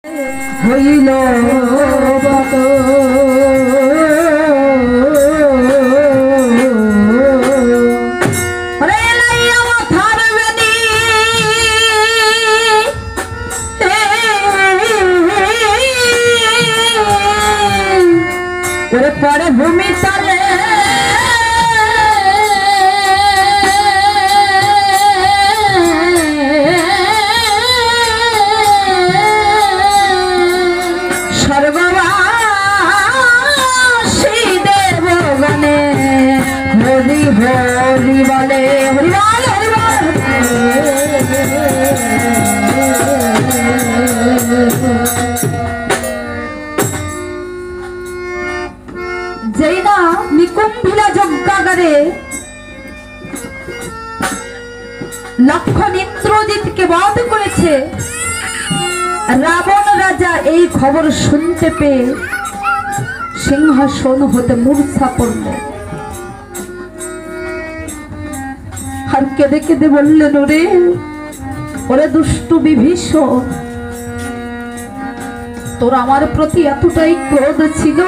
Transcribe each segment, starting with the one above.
হইল বত পরে ভূমি তলে সর্ববাসী দেবগণে হরি হরি বলে হরি বল হরি বল যেই না নিকুম্ভিলা যজ্ঞাগারে লক্ষণ ইন্দ্রজিৎকে বধ করেছে, রাবণ রাজা এই খবর শুনতে পেয়ে সিংহাসন হতে মূর্ছা পড়ল আর কেঁদে কেঁদে বললেন, ওরে ওরে দুষ্টু বিভীষণ, তোর আমার প্রতি এতটাই ক্রোধ ছিল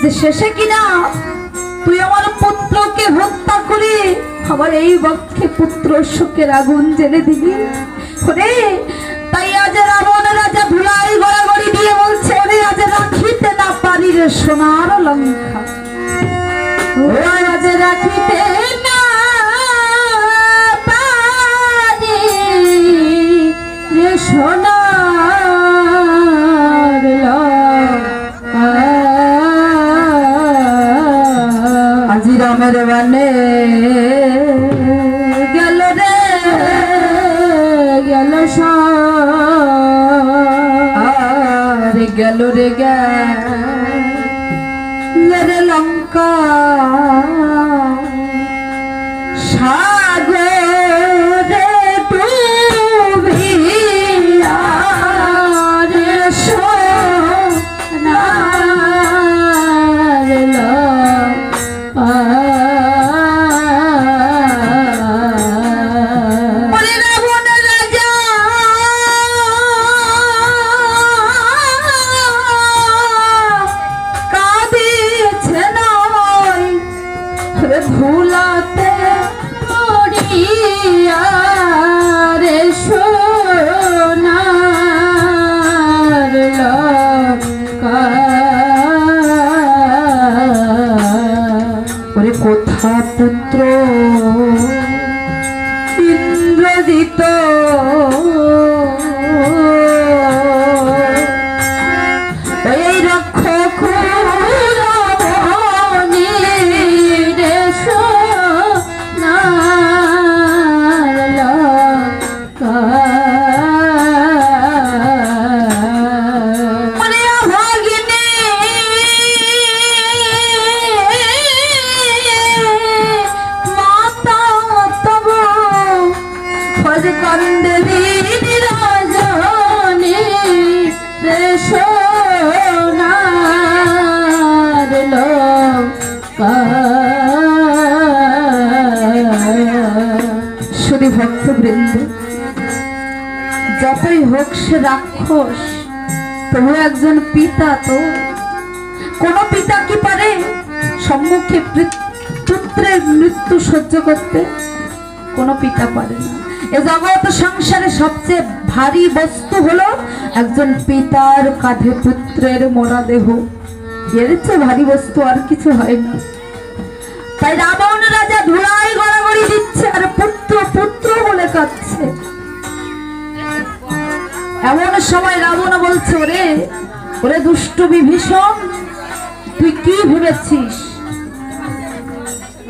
যে শেষে কিনা তুই আমার পুত্রকে হত্যা করে আমার এই বক্ষে পুত্র শোকের আগুন জ্বেলে দিবি। ওরে তাই আজ রাবণ রাজা ধুলাই গড়াগড়ি দিয়ে বলছে, ওরে আজ রাখিতে না পারি রে সোনার লঙ্কা, আজ রাখিতে না পারি রে সোনার লঙ্কা। আজি রামের বানে গেল রে গেল আর গেল রে গেল লঙ্কা সাগরে ডুবিয়া রে সোনার লঙ্কা। ভুলাতে পড়িয়া রে সোনার লঙ্কা। ওরে কোথা পুত্র ইন্দ্রজিৎ, এই রক্ষক শুধু ভক্তবৃন্দ, যতই হোক সে রাক্ষস, তবু একজন পিতা। তো কোন পিতা কি পারে সম্মুখে পুত্রের মৃত্যু সহ্য করতে? কোন পিতা পারে না। এ জগৎ সংসারে সবচেয়ে ভারী বস্তু হলো একজন পিতার কাঁধে পুত্রের মরা দেহ। এর চেয়ে ভারী বস্তু আর কিছু হয় না। তাই রাবণ রাজা ধুলাই গড়াগড়ি দিচ্ছে আর পুত্র পুত্র বলে কাঁদছে। এমন সময় রাবণ বলছে, ওরে ওরে দুষ্ট বিভীষণ, তুই কি ভেবেছিস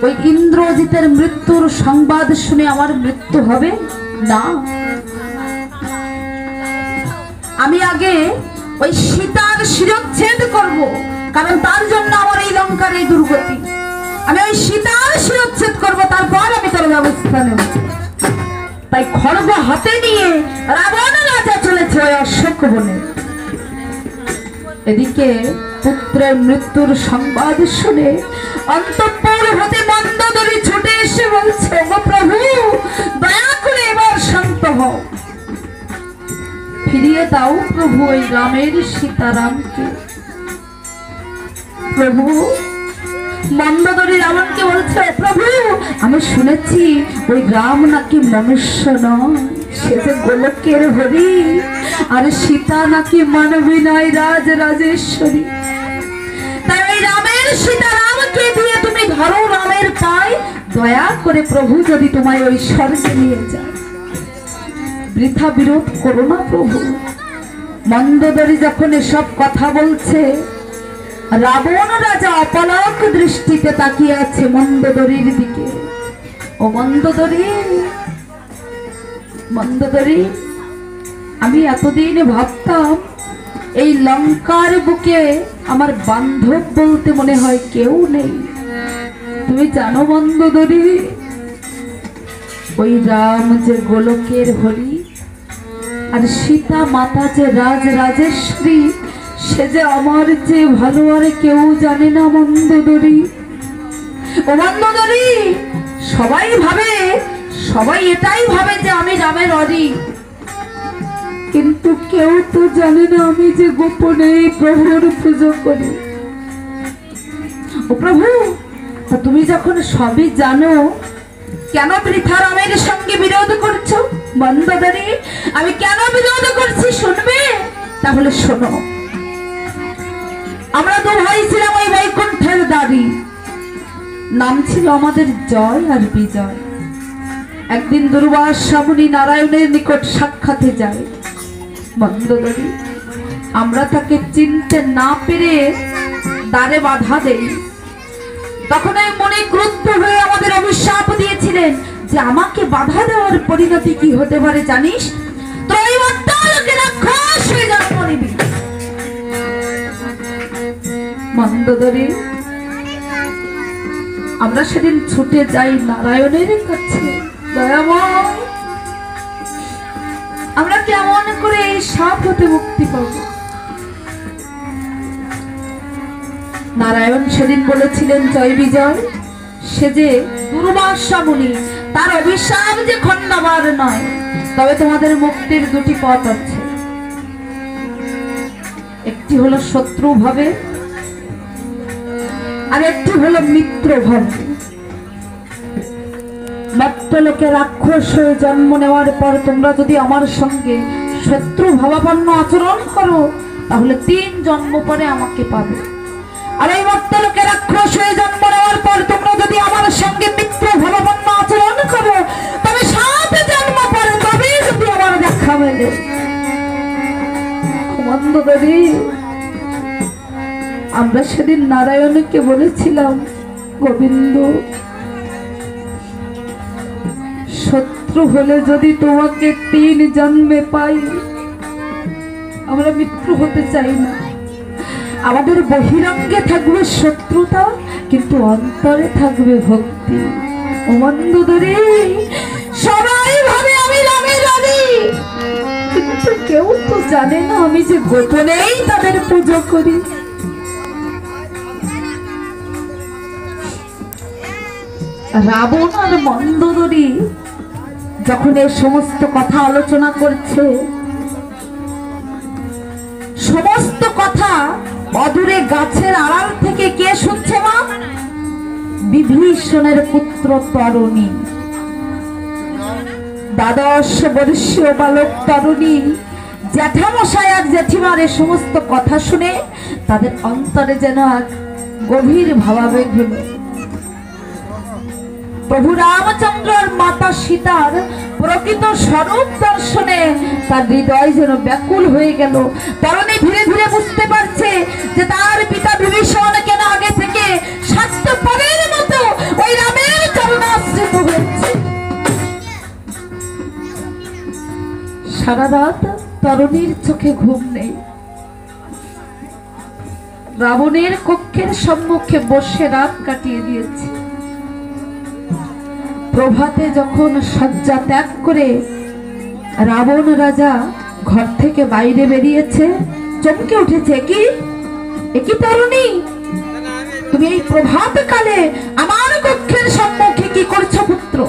ওই ইন্দ্রজিতের মৃত্যুর সংবাদ শুনে আমার মৃত্যু হবে? না, আমি আগে ওই সীতার শিরচ্ছেদ করব, কারণ তার জন্য আমার এই লঙ্কার এই দুর্গতি। আমি ওই সীতার শিরচ্ছেদ করবো, তারপর আমি তোর ব্যবস্থা নেব। তাই খড়গ হাতে নিয়ে রাবণ রাজা চলেছে ওই অশোক বনে। এদিকে পুত্রের মৃত্যুর সংবাদ শুনে অন্তঃপুর হতে মন্দোদরী ছুটে এসে বলছে, ও প্রভু দয়া করে এবার শান্ত হও। ফিরিয়ে দাও প্রভু ওই রামের সীতারামকে। প্রভু মন্দোদরী রাবণকে বলছে, প্রভু আমি শুনেছি ওই রাম নাকি মনুষ্য নয়, সে যে গোলকের হরি, আর সীতা নাকি মানবী নয়, রাজরাজেশ্বরী। তাই ওই রামের সীতারামকে দিয়ে তুমি ধরো রামের পায়, দয়া করে প্রভু যদি তোমায় ওই স্বর্গে নিয়ে যায়। বৃথা বিরোধ করো না প্রভু। মন্দোদরী যখন এসব কথা বলছে, রাবণ রাজা অপলক দৃষ্টিতে তাকিয়ে আছে মন্দোদরীর দিকে। ও মন্দোদরী, মন্দোদরী, আমি এতদিন ভাবতাম এই লঙ্কার বুকে আমার বান্ধব বলতে মনে হয় কেউ নেই। তুমি জানো মন্দোদরী, ওই রাম যে গোলকের হরি, আর সীতা মাতা যে রাজরাজেশ্বরী, সে যে আমার যে ভালো আর কেউ জানে না মন্দোদরী। ও মন্দোদরী, সবাই এটাই ভাবে যে আমি রামের হরি, কিন্তু কেউ তো জানে না আমি যে গোপনে প্রভুর পুজো করি। ও প্রভু, তুমি যখন সবই জানো, কেন বৃথা রামের সঙ্গে বিরোধ করছো? মন্দোদরী, আমি কেন বিরোধ করছি শুনবে? তাহলে শোনো। আমরা দু ভাই ছিলাম ওই বৈকুণ্ঠের দাবি, নাম ছিল আমাদের জয় আর বিজয়। একদিন দুর্বাসা মুনি নারায়ণের নিকট সাক্ষাতে যায়। মন্দোদরী, আমরা তাকে চিনতে না পেরে দ্বারে বাধা দেই। তখন এই মনে ক্রুদ্ধ হয়ে আমাদের অভিশাপ দিয়েছিলেন যে আমাকে বাধা দেওয়ার পরিণতি কি হতে পারে জানিস? ত্রৈবর্তকে রাক্ষস হয়ে জন্ম নিবি। মন্দোদরী, আমরা সেদিন ছুটে যাই নারায়ণের কাছে। দয়াময়, আমরা কেমন করে এই সাপ হতে মুক্তি পাব? নারায়ণ সেদিন বলেছিলেন জয় বিজয়, সে যে দুর্বাসা মুনি, তার অভিশাপ যে খণ্ডাবার নয়, তবে তোমাদের মুক্তির দুটি পথ আছে। একটি হলো শত্রু ভাবে, আর একটি হলো মিত্র ভাবে। মর্ত্যলোকে রাক্ষস হয়ে জন্ম নেওয়ার পর তোমরা যদি আমার সঙ্গে শত্রু ভাবাপন্ন আচরণ করো, তাহলে 3 জন্ম পরে আমাকে পাবে। আর এই মর্ত্যলোকে রাক্ষস হয়ে জন্ম নেওয়ার পর তোমরা যদি আমার সঙ্গে মিত্র ভাবাপন্ন আচরণ করো, তবে 7 জন্ম পরে তবে যদি আমার দেখা মেলে। মন্দোদরী, আমরা সেদিন নারায়ণকে বলেছিলাম, গোবিন্দ, শত্রু হলে যদি তোমাকে 3 জন্মে পাই, আমরা মিত্র হতে চাই না। আমাদের বহিরঙ্গে থাকবে শত্রুতা, কিন্তু অন্তরে থাকবে ভক্তি। ও মন্দোদরী, সবাই ভাবে আমি রামের রানী, কিন্তু কেউ তো জানে না আমি যে গোপনেই তাদের পুজো করি। রাবণ আর মন্দোদরী যখন এই সমস্ত কথা আলোচনা করছে, সমস্ত কথা অদূরে গাছের আড়াল থেকে কে শুনছে? মা, বিভীষণের পুত্র তরুণী, 12 বর্ষীয় বালক তরুণী, জ্যাঠামশাই আর জেঠিমার এই সমস্ত কথা শুনে তাদের অন্তরে যেন এক গভীর ভাবাবেগ হলো। প্রভু রামচন্দ্রের মাতা সীতার প্রকৃত স্বরূপ দর্শনে তার হৃদয় যেন ব্যাকুল হয়ে গেল। তরুণী ধীরে ধীরে বুঝতে পারছে যে তার পিতা বিভীষণ কেন আগে থেকে স্বার্থপরের মতো ওই রামের চরণাশ্রিত হয়েছে। সারা রাত তরুণীর চোখে ঘুম নেই। রাবণের কক্ষের সম্মুখে বসে রাত কাটিয়ে দিয়েছে। প্রভাতে যখন শয্যা ত্যাগ করে রাবণ রাজা ঘর থেকে বাইরে বেরিয়েছে, চমকে উঠেছে। কি তরুণী, তুমি এই প্রভাত কালে আমার কক্ষের সম্মুখে কি করছো পুত্র?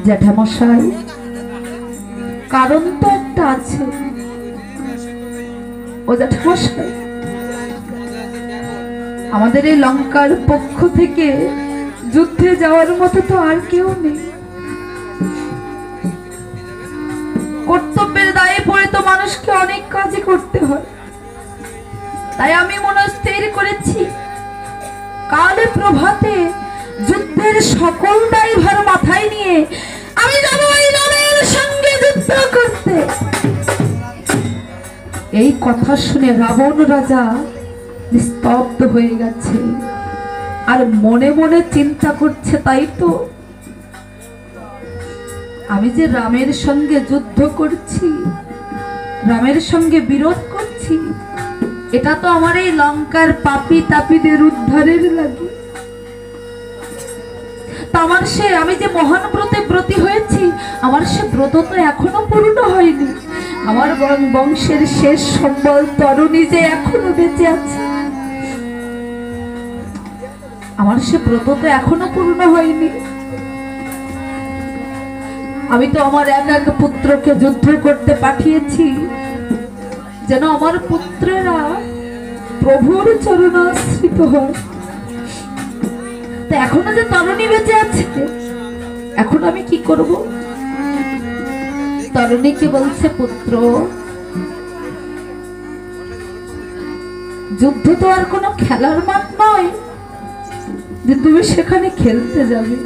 জ্যাঠামশাই, কারণ তো একটা আছে। ও জ্যাঠামশাই, আমাদের এই লঙ্কার পক্ষ থেকে যুদ্ধে যাওয়ার মতো তো আর কেউ নেই। কর্তব্যের দায়ে পড়ে তো মানুষকে অনেক কাজই করতে হয়। তাই আমি মনস্থির করেছি, কাল প্রভাতে যুদ্ধের সকল দায়ভার মাথায় নিয়ে আমি যাব এই রামের সঙ্গে যুদ্ধ করতে। এই কথা শুনে রাবণ রাজা নিস্তব্ধ হয়ে গেছে, আর মনে মনে চিন্তা করছে, তাই তো আমি যে রামের সঙ্গে যুদ্ধ করছি, রামের সঙ্গে বিরোধ করছি, এটা তো আমার এই লঙ্কার পাপী তাপীদের উদ্ধারের লাগে। আমার সে, আমি যে মহান ব্রতে ব্রতী হয়েছি, আমার সে ব্রত তো এখনো পূর্ণ হয়নি। আমার বংশের শেষ সম্বল তরুণী যে এখনো বেঁচে আছে, আমার সে ব্রত তো এখনো পূর্ণ হয়নি। আমি তো আমার এক এক পুত্রকে যুদ্ধ করতে পাঠিয়েছি, যেন আমার পুত্রেরা প্রভুর চরণাশ্রিত হয়। তা এখনো যে তরুণী বেঁচে আছে, এখন আমি কি করব? তরুণীকে বলছে, পুত্র, যুদ্ধ তো আর কোনো খেলার মাঠ নয় যে তুমি সেখানে খেলতে যাবে।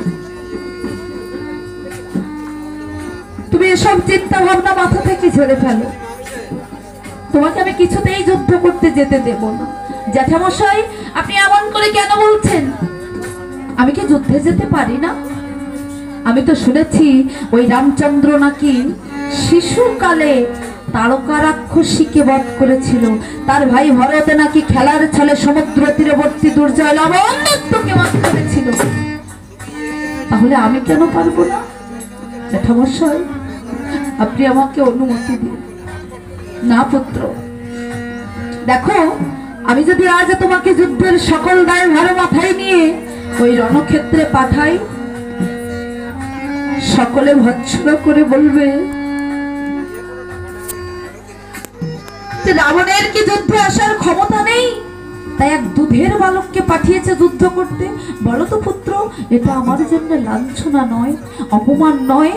তুমি এসব চিন্তা ভাবনা মাথা থেকে ঝেড়ে ফেলো। তোমাকে আমি কিছুতেই যুদ্ধ করতে যেতে দেব না। জ্যাঠামশাই, আপনি এমন করে কেন বলছেন? আমি কি যুদ্ধে যেতে পারি না? আমি তো শুনেছি ওই রামচন্দ্র নাকি শিশুকালে তারকা রাক্ষসীকে বধ করেছিল। তার ভাই ভরতে নাকি খেলার ছলে সমুদ্র তীরবর্তী দুর্জয় লাবণ্যকে বধ করেছিল। তাহলে আমি কেন পারবো না? জ্যাঠামশাই, আপনি আমাকে অনুমতি দিন। না পুত্র, দেখো, আমি যদি আজ তোমাকে যুদ্ধের সকল দায়ভার মাথায় নিয়ে ওই রণক্ষেত্রে পাঠাই, সকলে ভৎসনা করে বলবে যে রাবণের কি যুদ্ধে আসার ক্ষমতা নেই, তাই এক দুধের বালককে পাঠিয়েছে যুদ্ধ করতে। বলো তো পুত্র, এটা আমার জন্য লাঞ্ছনা নয়, অপমান নয়?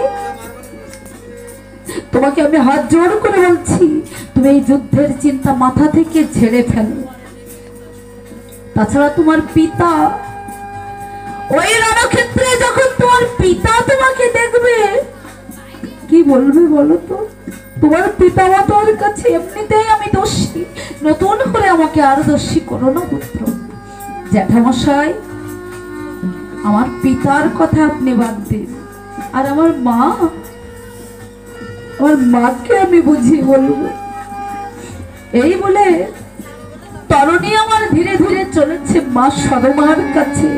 তোমাকে আমি হাত জোর করে বলছি, তুমি এই যুদ্ধের চিন্তা মাথা থেকে ঝেড়ে ফেলো। তাছাড়া তোমার পিতা, ওই রণক্ষেত্রে যখন তোমার পিতা তোমাকে দেখবে, কি বলবে বলো তো? তোমার পিতা মাতার কাছে এমনিতেই আমি দোষী, নতুন করে আমাকে আর দোষী করো না পুত্র। জ্যাঠামশাই, আমার পিতার কথা আপনি বাদ দিন, আর আমার মা, আমার মাকে আমি বুঝিয়ে বলবো। এই বলে তরুণী আমার ধীরে ধীরে চলেছে মা সরমার কাছে।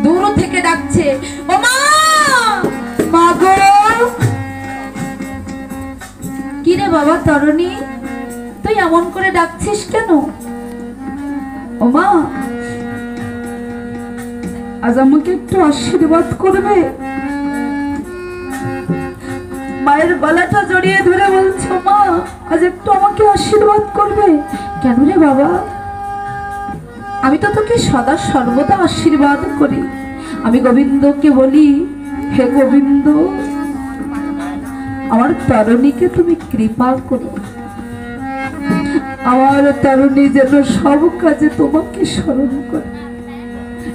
দূর থেকে ডাকছে, ও মা, মা গো। কি রে বাবা তরুণী, তুই এমন করে ডাকছিস কেন? ও মা, আজ আমাকে একটু আশীর্বাদ করবে? মায়ের গলাটা জড়িয়ে ধরে বলছো, মা, আজ একটু আমাকে আশীর্বাদ করবে? কেন রে বাবা? আমি তো তোকে সদা সর্বদা আশীর্বাদ করি। আমি গোবিন্দকে বলি, হে গোবিন্দ, আমার তরুণীকে তুমি কৃপা করো। আমার তরুণী যেন সব কাজে তোমাকে স্মরণ করে।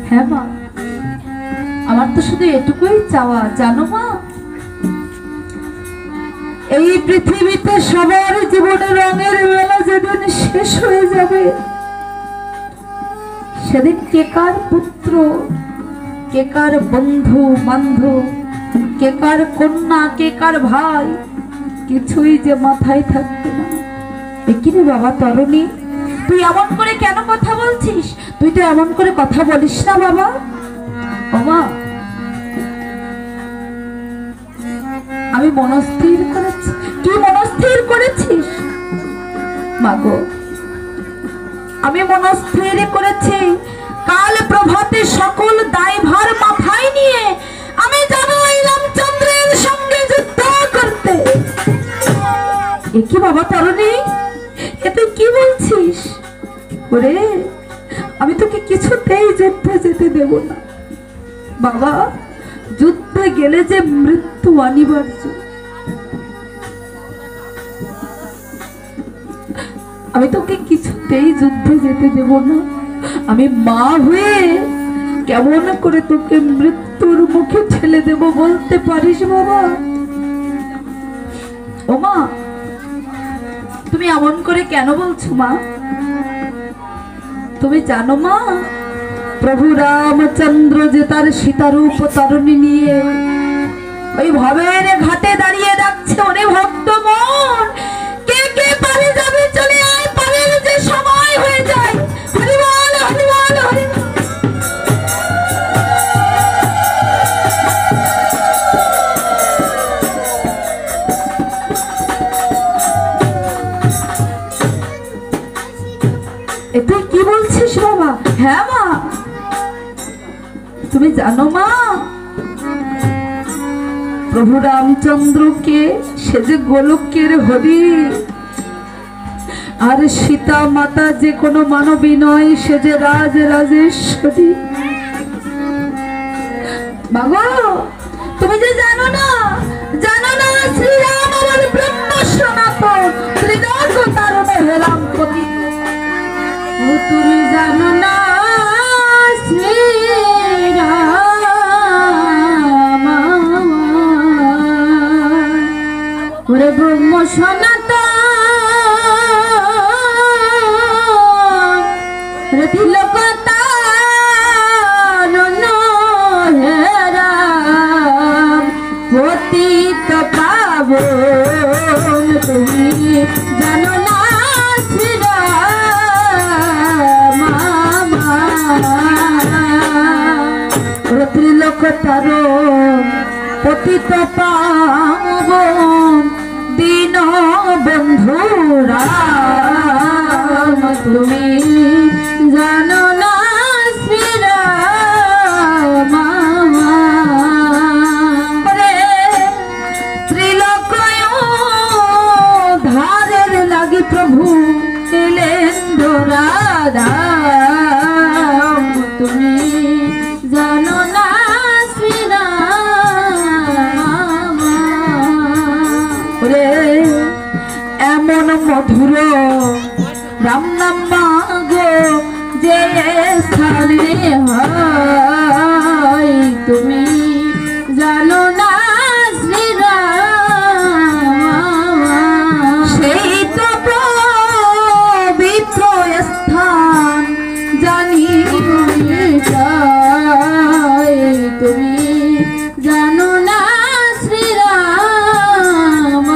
হ্যাঁ মা, আমার তো শুধু এটুকুই চাওয়া, জানো মা, এই পৃথিবীতে সবার জীবনে রঙের মেলা যেদিন শেষ হয়ে যাবে, সেদিন কে কার পুত্র, কে কার বন্ধু বান্ধব, কে কার কন্যা, কে কার ভাই, কিছুই যে মাথায় থাকবে না। কি রে বাবা তরুণী, তুই এমন করে কেন কথা বলছিস? তুই তো এমন করে কথা বলিস না বাবা। ও মা, আমি মনস্থির করেছি। কি মনস্থির করেছিস? মাগো, আমি মনস্থির করেছি, কাল প্রভাতে সকল দায়ভার মাথায় নিয়ে আমি যাব এই রামচন্দ্রের সঙ্গে এ কি বাবা তারণী, এ তুই কি বলছিস? ওরে, আমি তোকে কিছুতেই যুদ্ধে যেতে দেব না বাবা। যুদ্ধে গেলে যে মৃত্যু অনিবার্য। আমি তোকে কিছুতেই যুদ্ধে যেতে দেব না। আমি মা হয়ে কেমন করে তোকে মৃত্যুর মুখে ঠেলে দেব বলতে পারিস বাবা? ও মা, তুমি এমন করে কেন বলছো মা? তুমি জানো মা, প্রভু রামচন্দ্র যে তার সীতারূপ তরণী নিয়ে ওই ভবের ঘাটে দাঁড়িয়ে ডাকছে, ওরে ভক্ত মন, কে কে পারে যাবে চলে আয়, পারের যে সময় হয়ে যায়। হরি বল, হরি বল, হরি বল। তুই কি বলছিস বাবা? হ্যাঁ মা, তুমি জানো মা, প্রভু রামচন্দ্রকে সে যে গোলকের হরি, আর সীতা মাতা যে কোনো মানবী নয়, সে যে রাজ রাজেশ্বরী। মাগো, তুমি যে জানো না, জানো না শ্রীরাম আমার ব্রহ্ম সনাতন, ত্রিলোক তারণে হেরাম পতি। তুমি জানো না শ্রীরাম ওরে ব্রহ্ম সনাতন, তিলক তারণ হেরাম পতিত পাবন। তুমি জানো না ত্রিলোক তারণ পতিত পাবন দীন বন্ধু রাম। তুমি জানো না শ্রীরাম ত্রিলোক ধারের লাগি প্রভু নীলেন্দ্র রাধা। তুমি জানো না শ্রীরাম রে এমন মধুর রাম নাম গো যে স্থানে হয়। তুমি জানো না শ্রীরাম সেই তো পবিত্র স্থান জানি তুমি জানো না শ্রীরাম।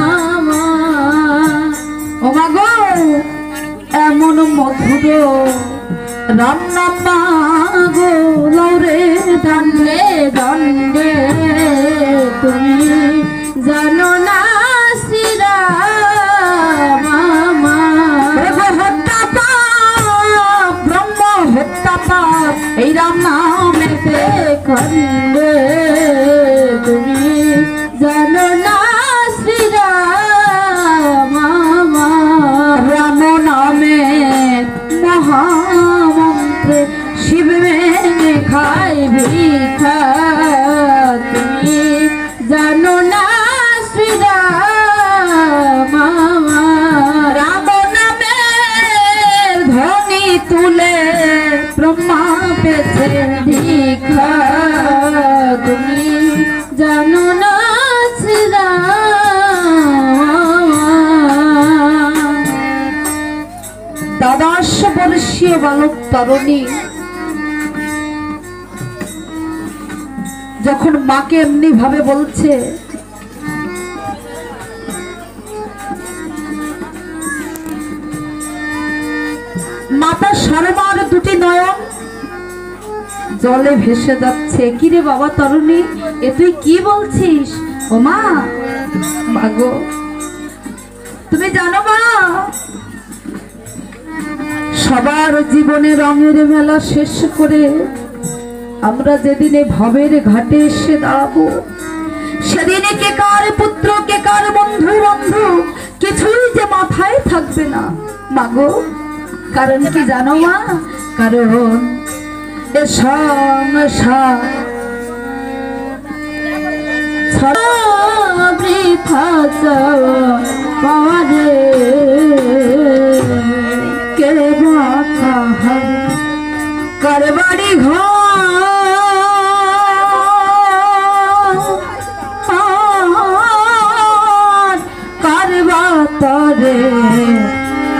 ও মাগো, এমন মধুর রাম নাম গো লৌরে দণ্ডে দণ্ডে। তুমি জানো না শ্রীরাম হত্যা পাপ, ব্রহ্ম হত্যা পাপ এই রাম নামেতে খণ্ডে। তুমি জানো না শ্রীরাম রাম নামে মহামন্ত্রে শিব ভেঙে খাই ভিক্ষা। তুমি জানো না শ্রীরাম রাম নামের ধ্বনি তুলে ব্রহ্মা পেছে দীক্ষা। তুমি জানো না শ্রীরাম। 12 বর্ষীয় বালক তরণী যখন মাকে এমনি ভাবে বলছে, মাতা সরমার দুটি নয়ন জলে ভেসে যাচ্ছে। কিরে বাবা তরণী, এ তুই কি বলছিস? ও মা, মাগো তুমি জানো মা, সবার জীবনে রঙের মেলা শেষ করে আমরা যেদিনে ভবের ঘাটে এসে দাঁড়াবো, সেদিনে কে কার পুত্র কে কার বন্ধু বন্ধু কিছুই মাথায় থাকবে না মাগো। কারণ কি জানো মা? কারণ এ সংসার বৃথা পারে কে বা কাহার কার বাড়ি ঘর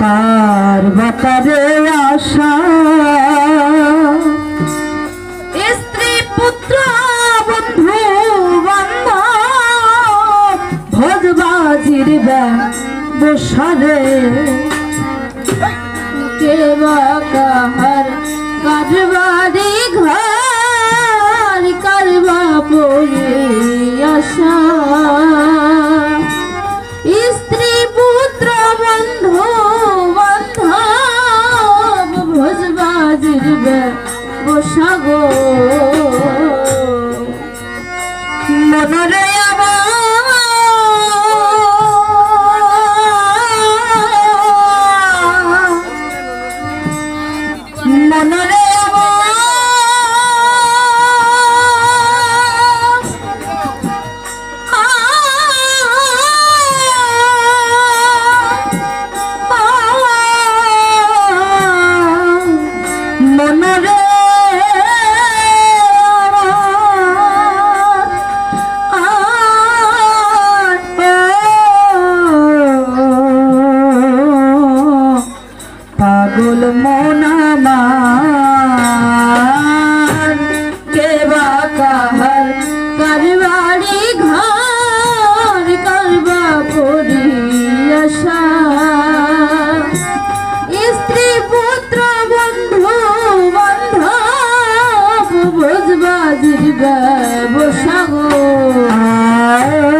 কার বাতারে আশা স্ত্রী পুত্র বন্ধু বান্ধব ভোজবাজির বসারে কে বা কাহার কারবারি ঘর কারবা পড়ে আশা স্ত্রী পুত্র বন্ধু বান্ধব ভোজবাজির বসাগো মনরে মনরে পাগল মন আমার কে বা কাহার কারবারি ঘর কারবা পড়ি আশা স্ত্রী পুত্র বন্ধু বান্ধব ভোজবাজির ব্যবসা গো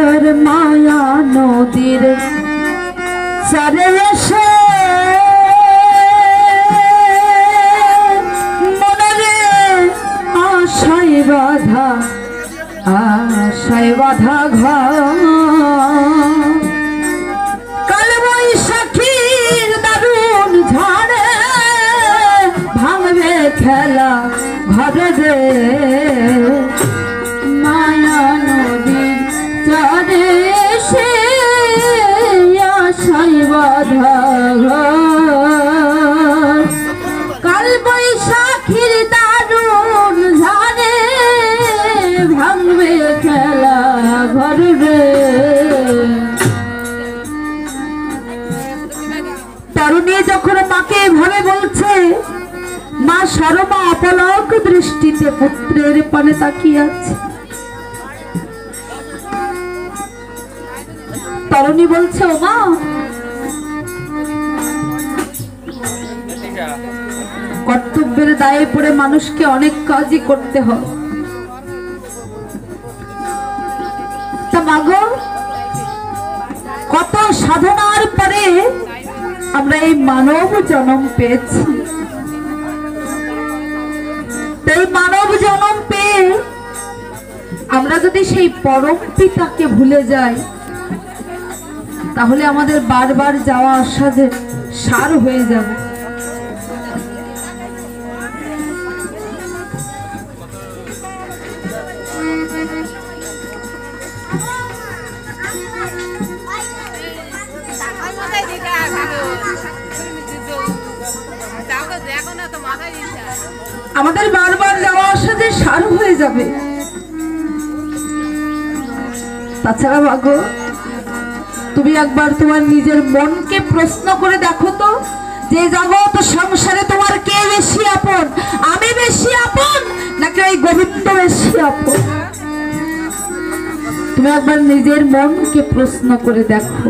আর মায়া নদীর সারে এসে আশায় বাধা ঘর কাল বৈশাখীর দারুণ ঝড়ে ভাঙবে খেলা ঘরে রে মায়া নদীর চরে সে আশায় বাধা ঘর কাল বৈশাখীর দারুণ ঝড়ে ভাঙবে খেলা ঘর রে তরুণী যখন মাকে এভাবে বলছে মা সরমা অপলক দৃষ্টিতে পুত্রের পানে তাকিয়ে আছে। তরুণী বলছে ও মা কর্তব্যের দায়ে পড়ে মানুষকে অনেক কাজই করতে হয়। তা মাগো কত সাধনার পরে আমরা এই মানব জন্ম পেয়েছি। এই মানব জন্ম পেয়ে আমরা যদি সেই পরম পিতাকে ভুলে যাই তাহলে আমাদের বারবার যাওয়া আসা যে সার হয়ে যাবে। আমাদের বারবার যাওয়া আসা যে সার হয়ে যাবে। তাছাড়া ভাগো তুমি একবার তোমার নিজের মনকে প্রশ্ন করে দেখো তো যে জগৎ সংসারে তোমার কে বেশি আপন? আমি বেশি আপন নাকি ওই গোবিন্দ বেশি আপন? তুমি একবার নিজের মনকে প্রশ্ন করে দেখো।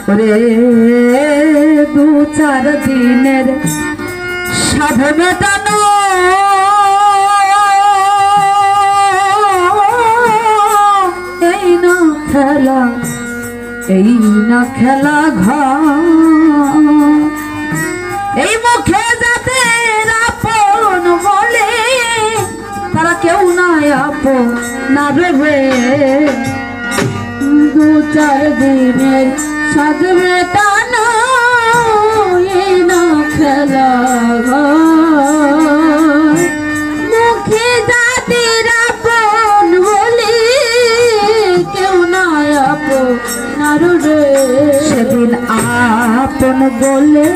ওরে দু চার দিনের সাধ মেটানো এই না খেলা, এই না খেলা ঘর, এই মুখে যাতে আপন বলে তারা কেউ নাই আপন না রে। দু চার দিনের সাজবে টানো এই না খেলা মুখে জাতির আপন বলি কেউ না আপনার রে সেদিন আপন বলে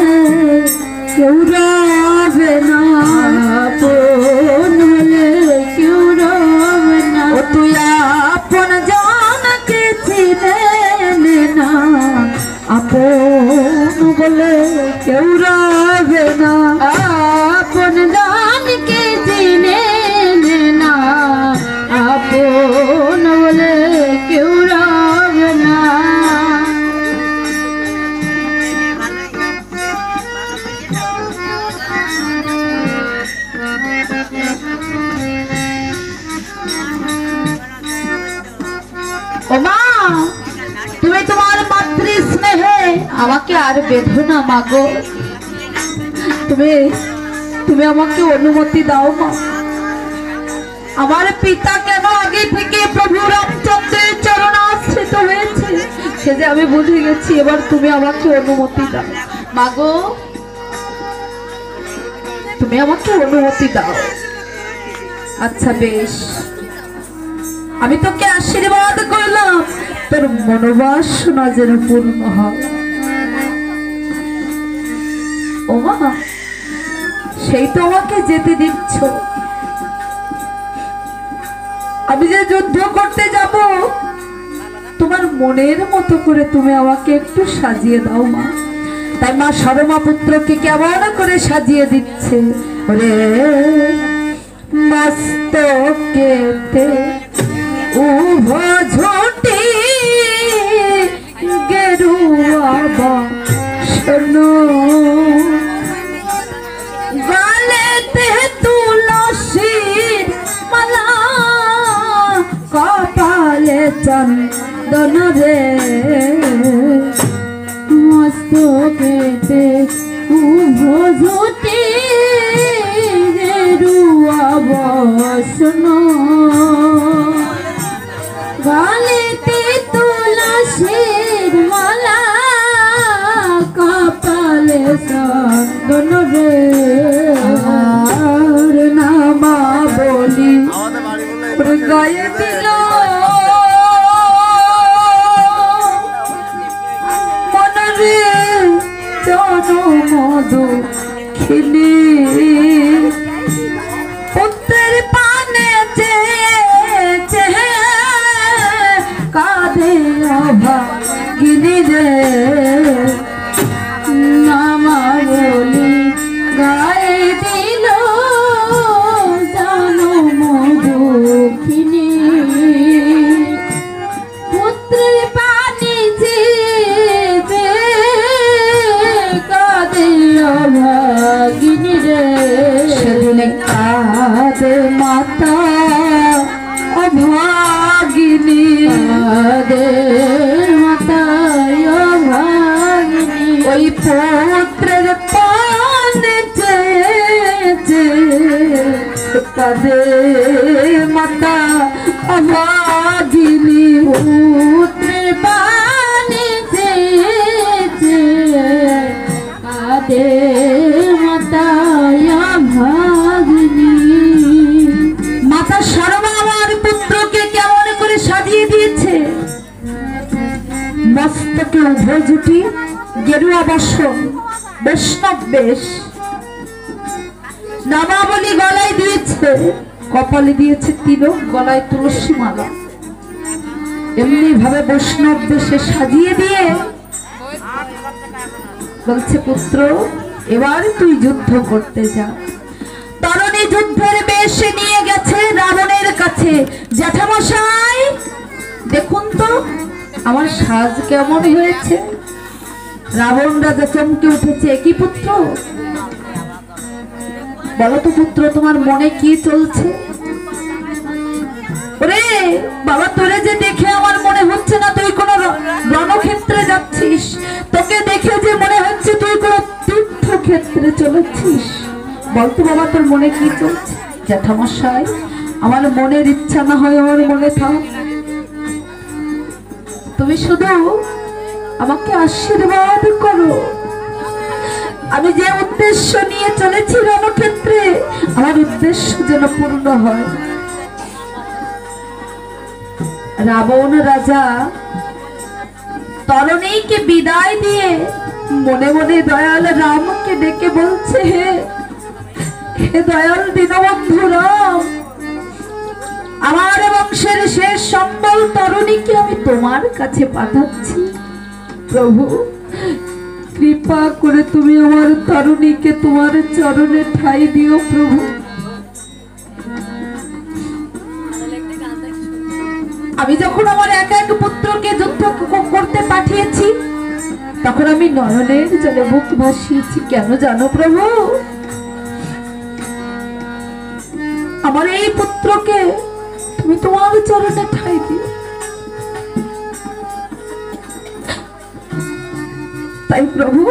কেউ রবে না আপন বলে কেউ রবে না ও তুই আপন জানকে চিনে না আপন বলে কেউ রবে না আপন জানকে চিনে না আপন বলে কেউ রবে না ও মা তুমি তোমার মাতৃ স্নেহে আমাকে আর বেঁধো না মাগো তুমি আমাকে অনুমতি দাও মা আমার পিতা কেন আগে থেকে প্রভু রামচন্দ্রের চরণাশ্রিত হয়েছে সে যে আমি বুঝে গেছি এবার তুমি আমাকে অনুমতি দাও মাগো তুমি আমাকে অনুমতি দাও আচ্ছা বেশ আমি তোকে আশীর্বাদ করলাম তোর মনোবাসনা যেন পূর্ণ হয় ও মা সেই তো আমাকে যেতে দিচ্ছ আমি যে যুদ্ধ করতে যাব তোমার মনের মতো করে তুমি আমাকে একটু সাজিয়ে দাও মা তাই মা সরমা পুত্রকে কেমন করে সাজিয়ে দিচ্ছে রে মস্তকেতে উভঝটি গেরুয়া বাসন গালেতে তুলসীর মালা কপালে চন্দন রে মস্তকেতে উভঝটি গেরুয়া বাসন গালেতে তুলসীর মালা কপালে চন্দন রে আর নামা বলি গায়ে দিল মনরে জনমধু খিলি পুত্রের পানে চেয়ে কাঁদে অভাগিনী রে নামা বলি গায়ে দিল জানো মধুখিনী পুত্রের পানি চেয়ে কাঁদে অভাগিনী রে সেদিন কাঁদে মাতা অভাগিনী কাঁদে মাতা অভাগিনী ওই পুত্রের পানে চেয়ে কাঁদে মাতা অভাগিনী পুত্রের পানে চেয়ে কাঁদে মাতা অভাগিনী মাতা সরমা আমার পুত্রকে কেমন করে সাজিয়ে দিয়েছে মস্তকে উভয় জুটি গেরুয়া বসন বৈষ্ণব বেশ নামাবলী গলায় দিয়েছে কপালে দিয়েছে তিলক গলায় তুলসী মালা এমনি ভাবে বৈষ্ণব বেশে সাজিয়ে দিয়ে বলছে পুত্র এবার তুই যুদ্ধ করতে যা তরুণী যুদ্ধের বেশে নিয়ে গেছে রাবণের কাছে জ্যাঠামশাই দেখুন তো আমার সাজ কেমন হয়েছে রাবণ রাজা চমকে উঠেছে কি পুত্র বলো তো পুত্র তোমার মনে কি চলছে ওরে বাবা তোরে যে দেখে আমার মনে হচ্ছে না তুই কোনো রণক্ষেত্রে যাচ্ছিস তোকে দেখে যে মনে হচ্ছে তুই কোনো তীর্থক্ষেত্রে চলেছিস বলতো বাবা তোর মনে কি চলছে জ্যাঠামশাই আমার মনের ইচ্ছা না হয় আমার মনে থাক তুমি শুধু আমাকে আশীর্বাদ করো। আমি যে উদ্দেশ্য নিয়ে চলেছি রণক্ষেত্রে, আমার উদ্দেশ্য যেন পূর্ণ হয়। রাবণ রাজা তরুণীকে বিদায় দিয়ে মনে মনে দয়াল রামকে ডেকে বলছে, হে দয়াল দীনবন্ধু রাম, আমার বংশের শেষ সম্বল তরুণীকে আমি তোমার কাছে পাঠাচ্ছি। প্রভু, কৃপা করে তুমি আমার তরুণীকে তোমার চরণে ঠাঁই দিও। প্রভু, আমি যখন আমার এক এক পুত্রকে যুদ্ধ করতে পাঠিয়েছি, তখন আমি নয়নের জলে বুক ভাসিয়েছি। কেন জানো প্রভু? আমার এই পুত্রকে তুমি তোমার চরণে ঠাঁই দিও। তাই প্রভু,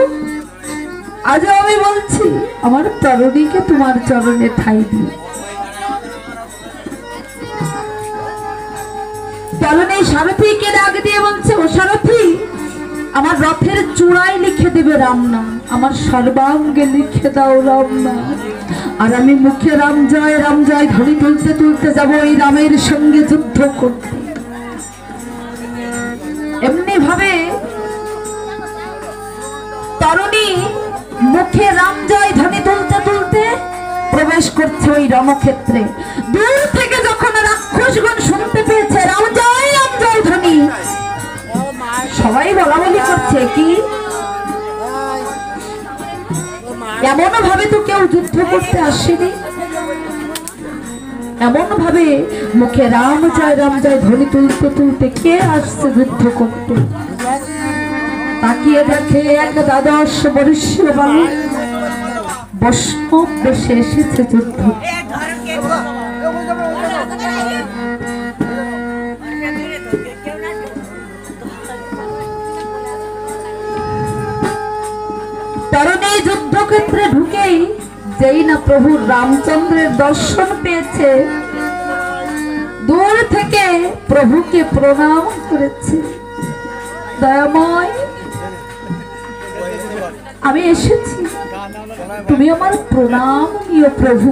আজ আমি বলছি, আমার তরুণীকে তোমার চরণে ঠাঁই দিও। তরুণী সারথীকে ডাক দিয়ে বলছে, ও সারথী, আমার রথের চূড়ায় লিখে দেবে রাম নাম, আমার সর্বাঙ্গে লিখে দাও রাম নাম। আর আমি মুখে রাম জয় ধ্বনি তুলতে তুলতে যাবো এই রামের সঙ্গে যুদ্ধ করতে। এমনি ভাবে তরুণী মুখে রাম জয় ধ্বনি তুলতে তুলতে প্রবেশ করছে ওই রণক্ষেত্রে। দূর থেকে যখন রাক্ষসগণ শুনতে পেয়েছে রাম জয় ধ্বনি, সবাই বলা বলি করছে, কি এমন ভাবে তো কেউ যুদ্ধ করতে আসেনি। এমন ভাবে মুখে রাম জয় ধ্বনি তুলতে তুলতে কে আসছে যুদ্ধ করতে। তাকিয়ে দেখে এক দ্বাদশ বর্ষীয় বালক বৈষ্ণব বেশে এসেছে যুদ্ধ। তরুণী যুদ্ধক্ষেত্রে ঢুকেই যেই না প্রভু রামচন্দ্রের দর্শন পেয়েছে, দূর থেকে প্রভুকে প্রণাম করেছে। দয়াময়, আমি এসেছি, তুমি আমার প্রণাম নিও প্রভু।